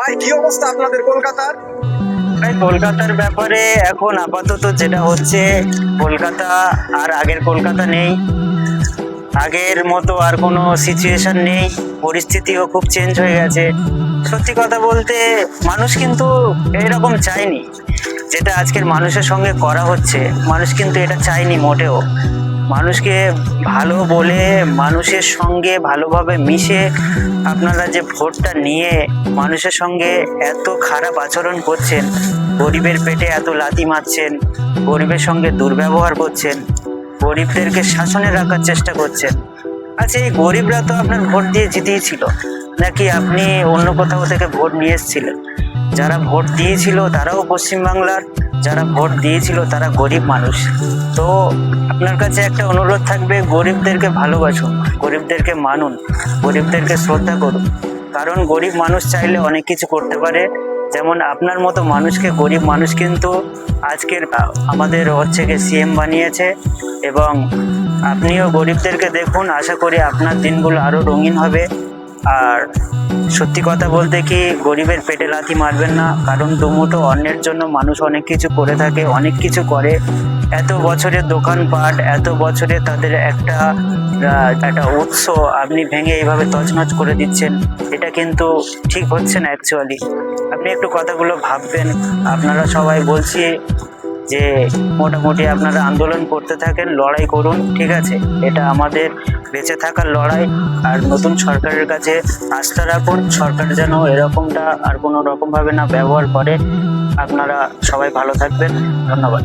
ভাই কি অবস্থা আপনাদের কলকাতার? ভাই কলকাতার ব্যাপারে এখন আপাতত যেটা হচ্ছে, কলকাতা আর আগের কলকাতা নেই। আগের মতো আর কোনো সিচুয়েশন নেই, পরিস্থিতিও খুব চেঞ্জ হয়ে গেছে। সত্যি কথা বলতে মানুষ কিন্তু এরকম চায়নি, যেটা আজকের মানুষের সঙ্গে করা হচ্ছে। মানুষ কিন্তু এটা চায়নি মোটেও। মানুষকে ভালো বলে, মানুষের সঙ্গে ভালোভাবে মিশে আপনারা যে ভোটটা নিয়ে মানুষের সঙ্গে এত খারাপ আচরণ করছেন, গরিবের পেটে এত লাথি মারছেন, গরিবের সঙ্গে দুর্ব্যবহার করছেন, গরিবদেরকে শাসনে রাখার চেষ্টা করছেন। আচ্ছা, এই গরিবরা তো আপনার ভোট দিয়ে জিতিয়েছিল, নাকি আপনি অন্য কোথাও থেকে ভোট নিয়ে এসেছিলেন? যারা ভোট দিয়েছিল তারাও পশ্চিমবাংলার, যারা ভোট দিয়েছিল তারা গরিব মানুষ। তো আপনার কাছে একটা অনুরোধ থাকবে, গরিবদেরকে ভালোবাসুন, গরিবদেরকে মানুন, গরিবদেরকে শ্রদ্ধা করুন। কারণ গরিব মানুষ চাইলে অনেক কিছু করতে পারে। যেমন আপনার মতো মানুষকে, গরিব মানুষ কিন্তু আজকের আমাদের হচ্ছে গিয়ে সিএম বানিয়েছে। এবং আপনিও গরিবদেরকে দেখুন, আশা করি আপনার দিনগুলো আরো রঙিন হবে। আর সত্যি কথা বলতে কি, গরিবের পেটে লাথি মারবেন না, কারণ দুমুঠো অন্যের জন্য মানুষ অনেক কিছু করে থাকে, অনেক কিছু করে। এত বছরের দোকানপাট, এত বছরে তাদের একটা একটা উৎস আপনি ভেঙে এইভাবে তছনছ করে দিচ্ছেন, এটা কিন্তু ঠিক হচ্ছে না অ্যাকচুয়ালি। আপনি একটু কথাগুলো ভাববেন। আপনারা সবাই বলছি যে মোটামুটি আপনারা আন্দোলন করতে থাকেন, লড়াই করুন, ঠিক আছে? এটা আমাদের বেঁচে থাকার লড়াই। আর নতুন সরকারের কাছে আস্থা রাখুন, সরকার যেন এরকমটা আর কোনো রকম ভাবে না ব্যবহার করে। আপনারা সবাই ভালো থাকবেন, ধন্যবাদ।